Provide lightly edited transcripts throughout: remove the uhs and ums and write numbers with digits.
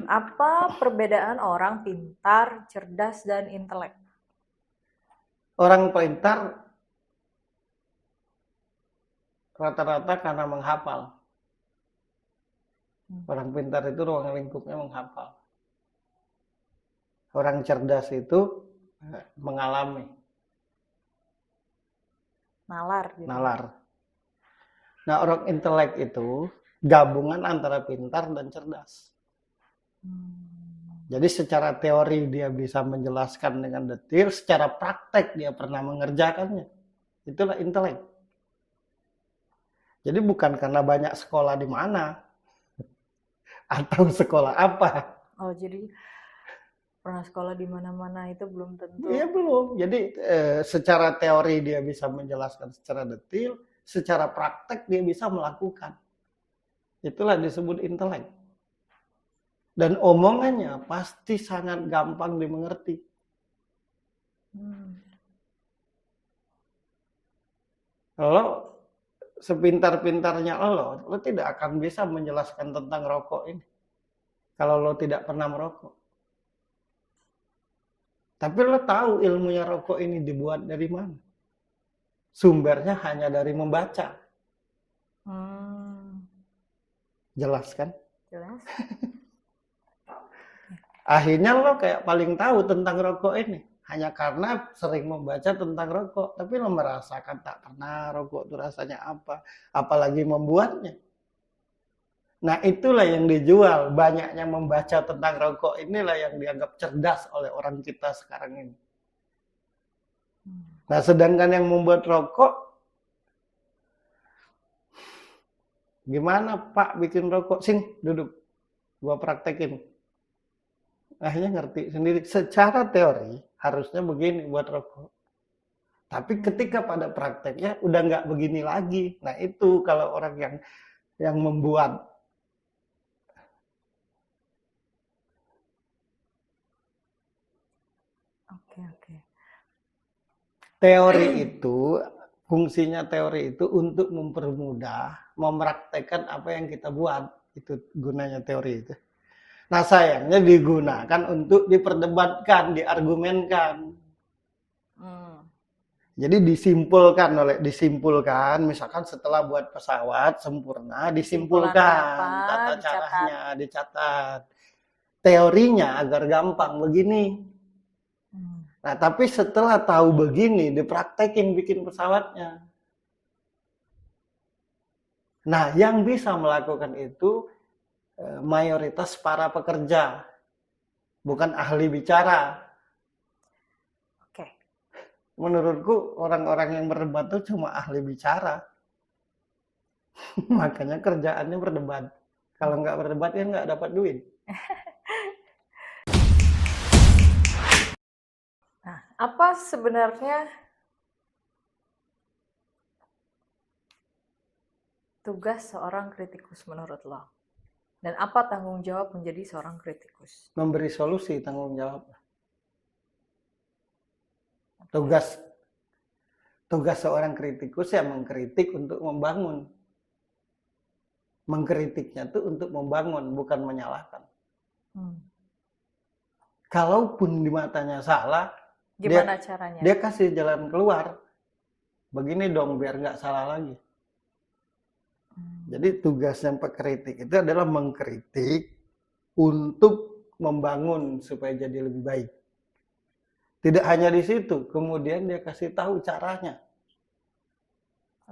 Apa perbedaan orang pintar, cerdas, dan intelek? Orang pintar rata-rata karena menghafal. Orang pintar itu ruang lingkupnya menghafal. Orang cerdas itu mengalami, Nalar gitu. nalar. Nah, orang intelek itu gabungan antara pintar dan cerdas. Jadi secara teori dia bisa menjelaskan dengan detail, secara praktek dia pernah mengerjakannya. Itulah intelek. Jadi bukan karena banyak sekolah di mana atau sekolah apa. Oh, jadi pernah sekolah di mana-mana itu belum tentu. Iya belum. Jadi secara teori dia bisa menjelaskan secara detail, secara praktek dia bisa melakukan. Itulah disebut intelek. Dan omongannya pasti sangat gampang dimengerti. Kalau sepintar-pintarnya lo tidak akan bisa menjelaskan tentang rokok ini. Kalau lo tidak pernah merokok. Tapi lo tahu ilmunya rokok ini dibuat dari mana? Sumbernya hanya dari membaca. Jelas kan? Jelas. Akhirnya lo kayak paling tahu tentang rokok ini. Hanya karena sering membaca tentang rokok. Tapi lo merasakan tak pernah rokok itu rasanya apa. Apalagi membuatnya. Nah itulah yang dijual. Banyaknya membaca tentang rokok inilah yang dianggap cerdas oleh orang kita sekarang ini. Nah sedangkan yang membuat rokok, gimana Pak bikin rokok? Sini duduk, gua praktekin. Akhirnya ngerti sendiri. Secara teori harusnya begini buat rokok. Tapi ketika pada prakteknya udah nggak begini lagi. Nah itu kalau orang yang membuat. Oke. Teori itu, fungsinya teori itu untuk mempermudah, mempraktekkan apa yang kita buat. Itu gunanya teori itu. Nah sayangnya digunakan untuk diperdebatkan, diargumenkan. Jadi disimpulkan, misalkan setelah buat pesawat sempurna, disimpulkan tata caranya, dicatat. Teorinya agar gampang begini. Nah, tapi setelah tahu begini, dipraktekin bikin pesawatnya. Nah, yang bisa melakukan itu mayoritas para pekerja, bukan ahli bicara. Oke. Menurutku orang-orang yang berdebat itu cuma ahli bicara. Makanya kerjaannya berdebat. Kalau nggak berdebat ya nggak dapat duit. Nah, apa sebenarnya tugas seorang kritikus menurut lo? Dan apa tanggung jawab menjadi seorang kritikus? Memberi solusi tanggung jawab. Tugas seorang kritikus ya mengkritik untuk membangun. Mengkritiknya itu untuk membangun, bukan menyalahkan. Kalaupun di matanya salah, gimana caranya? Dia kasih jalan keluar. Begini dong biar nggak salah lagi. Jadi tugasnya pekritik itu adalah mengkritik untuk membangun supaya jadi lebih baik. Tidak hanya di situ, kemudian dia kasih tahu caranya.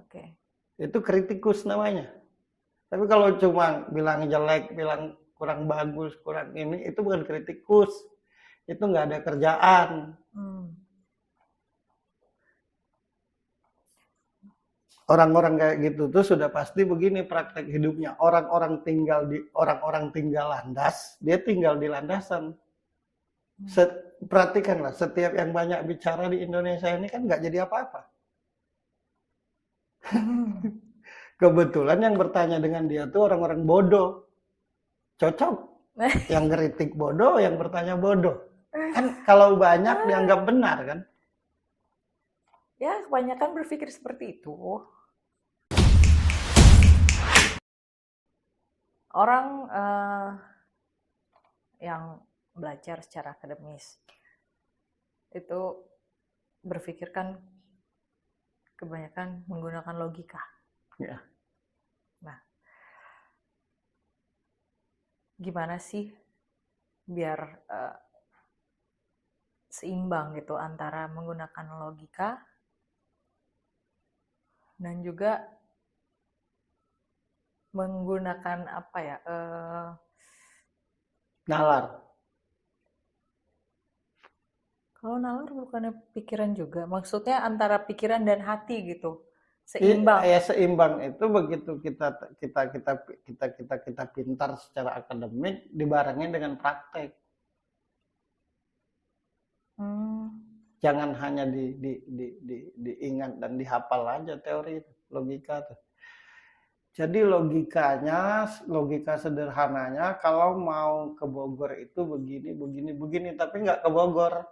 Oke. Itu kritikus namanya. Tapi kalau cuma bilang jelek, bilang kurang bagus, kurang ini, itu bukan kritikus. Itu nggak ada kerjaan. Orang-orang kayak gitu tuh sudah pasti begini praktek hidupnya. Orang-orang tinggal landas, dia tinggal di landasan. Perhatikanlah, setiap yang banyak bicara di Indonesia ini kan nggak jadi apa-apa. Kebetulan yang bertanya dengan dia tuh orang-orang bodoh. Cocok. Yang kritik bodoh, yang bertanya bodoh. Kan kalau banyak dianggap benar kan? Ya, kebanyakan berpikir seperti itu. Orang yang belajar secara akademis itu berpikir kan kebanyakan menggunakan logika. Ya. Nah, gimana sih biar seimbang gitu antara menggunakan logika dan juga menggunakan apa ya? Nalar. Kalau nalar bukannya pikiran juga, maksudnya antara pikiran dan hati gitu, seimbang. Ya seimbang itu begitu kita pintar secara akademik dibarengin dengan praktek. Jangan hanya diingat dan dihafal aja teori logika tuh. Jadi logika sederhananya kalau mau ke Bogor itu begini, tapi nggak ke Bogor.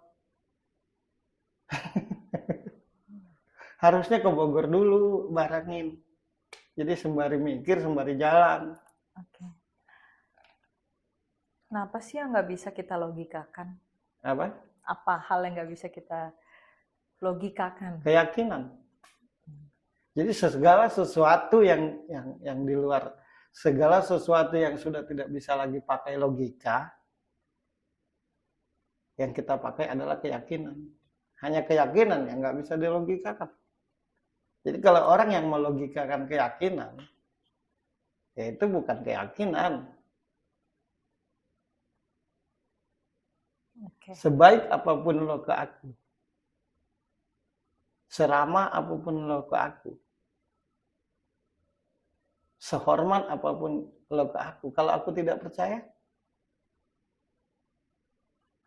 Harusnya ke Bogor dulu, barengin. Jadi sembari mikir, sembari jalan. Oke. Kenapa sih yang nggak bisa kita logikakan? Apa? Apa hal yang nggak bisa kita logikakan? Keyakinan. Jadi segala sesuatu yang di luar, segala sesuatu yang sudah tidak bisa lagi pakai logika, yang kita pakai adalah keyakinan. Hanya keyakinan yang nggak bisa dilogikakan. Jadi kalau orang yang melogikakan keyakinan, ya itu bukan keyakinan. Okay. Sebaik apapun lo ke aku, seramah apapun lo ke aku, sehormat apapun lo ke aku, kalau aku tidak percaya,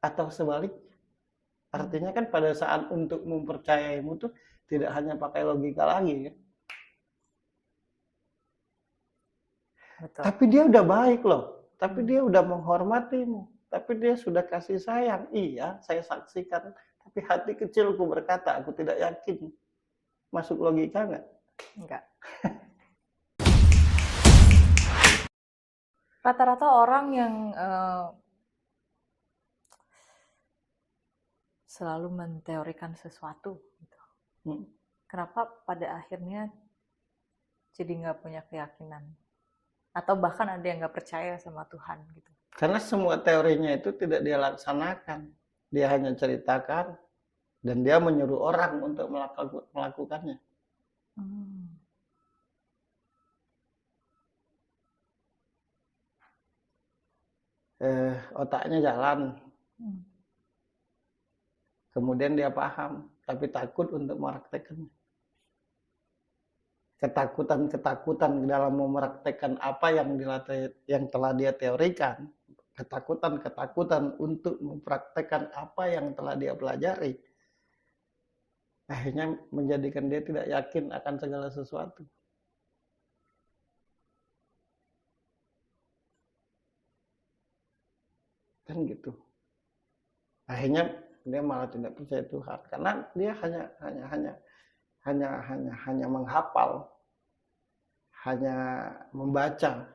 atau sebaliknya. Artinya kan pada saat untuk mempercayaimu tuh tidak hanya pakai logika lagi kan. Betul. Tapi dia udah baik loh, tapi dia udah menghormatimu, tapi dia sudah kasih sayang. Iya, saya saksikan, tapi hati kecilku berkata, aku tidak yakin. Masuk logika nggak? Enggak. Rata-rata orang yang selalu menteorikan sesuatu gitu. Kenapa pada akhirnya jadi nggak punya keyakinan? Atau bahkan ada yang nggak percaya sama Tuhan gitu. Karena semua teorinya itu tidak dia laksanakan. Dia hanya ceritakan dan dia menyuruh orang untuk melakukannya. Otaknya jalan. Kemudian dia paham, tapi takut untuk mempraktekkannya. Ketakutan dalam mempraktekkan apa yang telah dia teorikan, ketakutan untuk mempraktekkan apa yang telah dia pelajari, akhirnya menjadikan dia tidak yakin akan segala sesuatu. Kan gitu. Akhirnya dia malah tidak percaya Tuhan karena dia hanya menghafal, hanya membaca,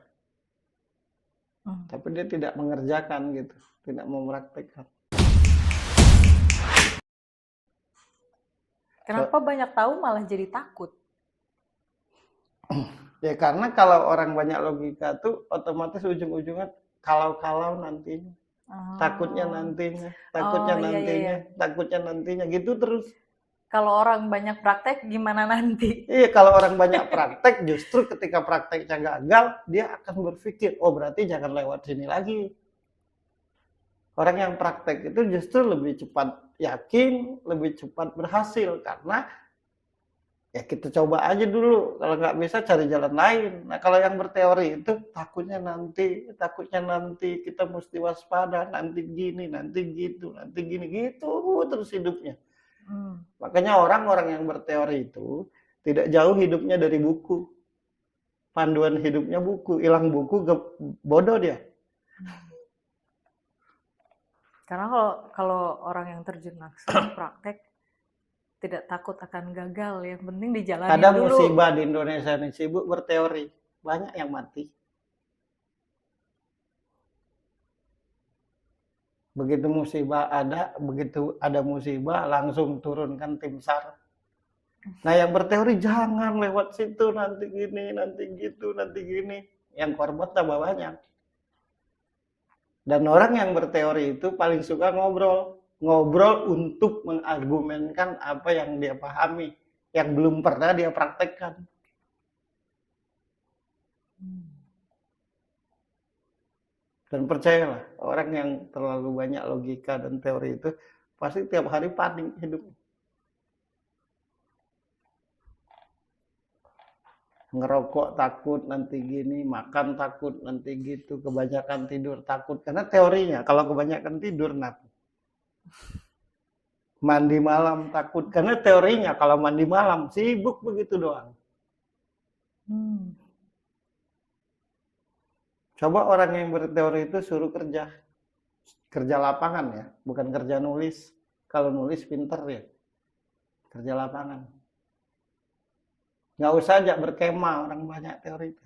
tapi dia tidak mengerjakan gitu, tidak mempraktekkan. Kenapa banyak tahu malah jadi takut? Ya karena kalau orang banyak logika tuh otomatis ujung-ujungnya kalau nantinya. Takutnya nantinya, takutnya nantinya gitu terus. Kalau orang banyak praktek gimana nanti? Iya, kalau orang banyak praktek justru ketika prakteknya gagal, dia akan berpikir, oh berarti jangan lewat sini lagi. Orang yang praktek itu justru lebih cepat yakin, lebih cepat berhasil karena ya kita coba aja dulu, kalau nggak bisa cari jalan lain. Nah kalau yang berteori itu takutnya nanti kita mesti waspada, nanti gini, nanti gitu, nanti gini, gitu terus hidupnya. Makanya orang-orang yang berteori itu tidak jauh hidupnya dari buku. Panduan hidupnya buku, hilang buku bodoh dia. Karena kalau orang yang terjun langsung praktek tidak takut akan gagal, yang penting dijalani dulu. Kadang musibah di Indonesia ini sibuk berteori, banyak yang mati. Begitu ada musibah langsung turunkan tim SAR. Nah, yang berteori jangan lewat situ, nanti gini, nanti gitu, nanti gini. Yang korban tambah banyak. Dan orang yang berteori itu paling suka ngobrol. Ngobrol untuk mengargumenkan apa yang dia pahami, yang belum pernah dia praktekkan. Dan percayalah, orang yang terlalu banyak logika dan teori itu pasti tiap hari panik hidupnya. Ngerokok takut nanti gini, makan takut nanti gitu, kebanyakan tidur takut. Karena teorinya kalau kebanyakan tidur nanti. Mandi malam takut. Karena teorinya kalau mandi malam sibuk begitu doang. Coba orang yang berteori itu suruh kerja. Kerja lapangan ya, bukan kerja nulis. Kalau nulis pinter ya. Kerja lapangan. Nggak usah aja berkemah, orang banyak teori itu.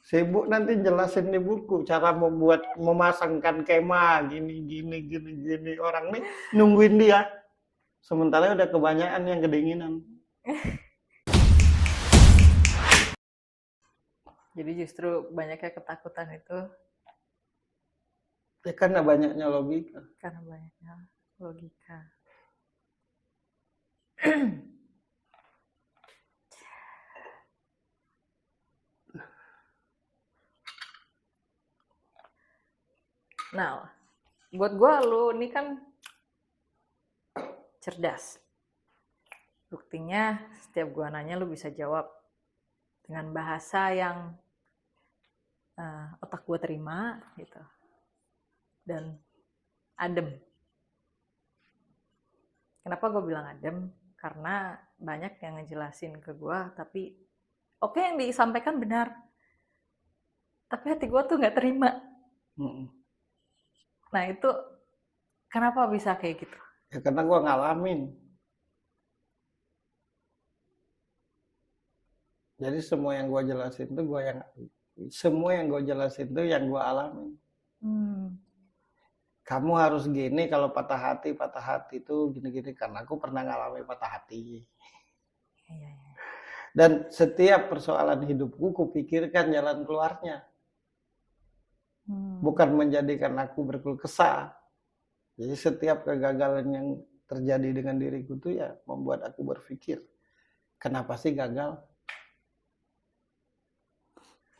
Sibuk nanti jelasin di buku cara memasangkan kemah gini. Orang nih nungguin dia. Sementara udah kebanyakan yang kedinginan. Jadi justru banyaknya ketakutan itu Ya karena banyaknya logika. karena banyaknya logika. Nah, buat gue lu ini kan cerdas. Buktinya setiap gue nanya lu bisa jawab dengan bahasa yang otak gue terima gitu. Dan adem. Kenapa gue bilang adem? Karena banyak yang ngejelasin ke gue, tapi oke yang disampaikan benar. Tapi hati gue tuh gak terima. Nah itu kenapa bisa kayak gitu? Ya karena gue ngalamin. Jadi semua yang gue jelasin tuh yang gue alamin. Kamu harus gini kalau patah hati itu gini-gini karena aku pernah ngalami patah hati. Iya. Dan setiap persoalan hidupku kupikirkan jalan keluarnya. Bukan menjadikan aku berkeluh kesah. Jadi setiap kegagalan yang terjadi dengan diriku tuh ya membuat aku berpikir, kenapa sih gagal?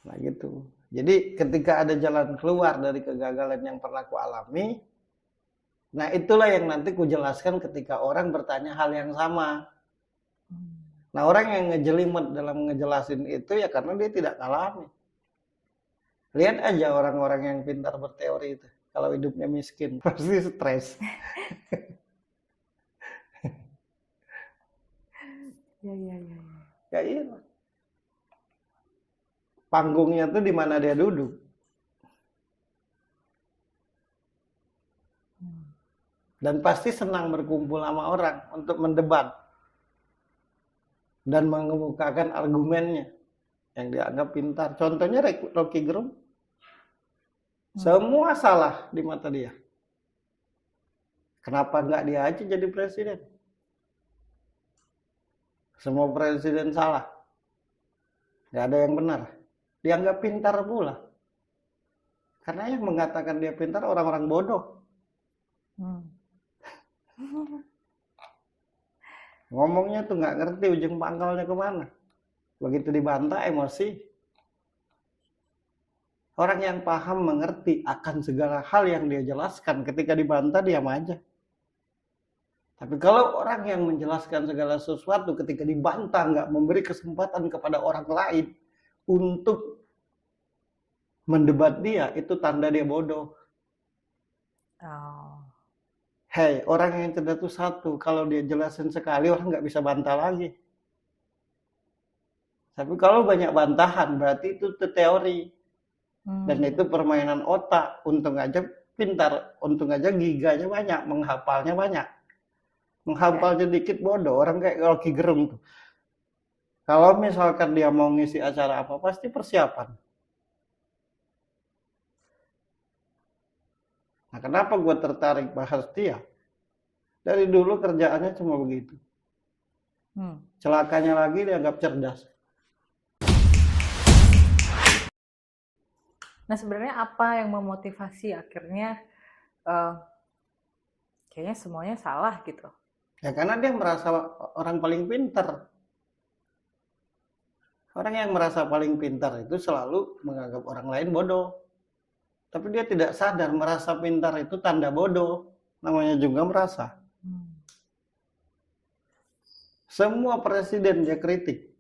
Nah gitu. Jadi ketika ada jalan keluar dari kegagalan yang pernah aku alami, nah itulah yang nanti ku jelaskan ketika orang bertanya hal yang sama. Nah orang yang ngejelimet dalam ngejelasin itu ya karena dia tidak ngalami. Lihat aja orang-orang yang pintar berteori itu. Kalau hidupnya miskin, pasti stres. Iya. Ya iya. Panggungnya tuh di mana dia duduk. Dan pasti senang berkumpul sama orang untuk mendebat. Dan mengemukakan argumennya. Yang dianggap pintar. Contohnya Rocky Gerung. Semua salah di mata dia. Kenapa nggak dia aja jadi presiden? Semua presiden salah. Nggak ada yang benar. Dianggap pintar pula. Karena yang mengatakan dia pintar orang-orang bodoh. Ngomongnya tuh nggak ngerti ujung pangkalnya kemana. Begitu dibantah emosi. Orang yang paham mengerti akan segala hal yang dia jelaskan ketika dibantah diam aja. Tapi kalau orang yang menjelaskan segala sesuatu ketika dibantah nggak memberi kesempatan kepada orang lain untuk mendebat dia, itu tanda dia bodoh. Hei, orang yang cerdas itu satu, kalau dia jelasin sekali orang nggak bisa bantah lagi. Tapi kalau banyak bantahan berarti itu teori. Dan itu permainan otak. Untung aja pintar, untung aja giganya banyak, menghafalnya banyak. Menghafalnya dikit bodoh, orang kayak Rocky Gerung tuh. Kalau misalkan dia mau ngisi acara apa, pasti persiapan. Nah, kenapa gue tertarik bahas dia? Dari dulu kerjaannya cuma begitu. Celakanya lagi dianggap cerdas. Nah, sebenarnya apa yang memotivasi akhirnya kayaknya semuanya salah gitu? Ya karena dia merasa orang paling pintar. Orang yang merasa paling pintar itu selalu menganggap orang lain bodoh. Tapi dia tidak sadar merasa pintar itu tanda bodoh. Namanya juga merasa. Semua presiden dia kritik.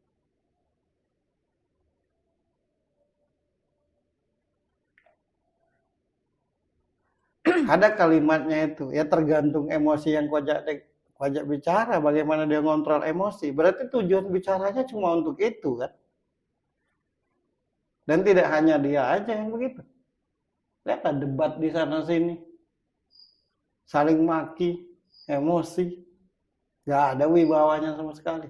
Ada kalimatnya itu, ya tergantung emosi yang Kwajak bicara, bagaimana dia ngontrol emosi. Berarti tujuan bicaranya cuma untuk itu kan. Dan tidak hanya dia aja yang begitu. Lihatlah debat di sana sini. Saling maki, emosi. Gak ada wibawanya sama sekali.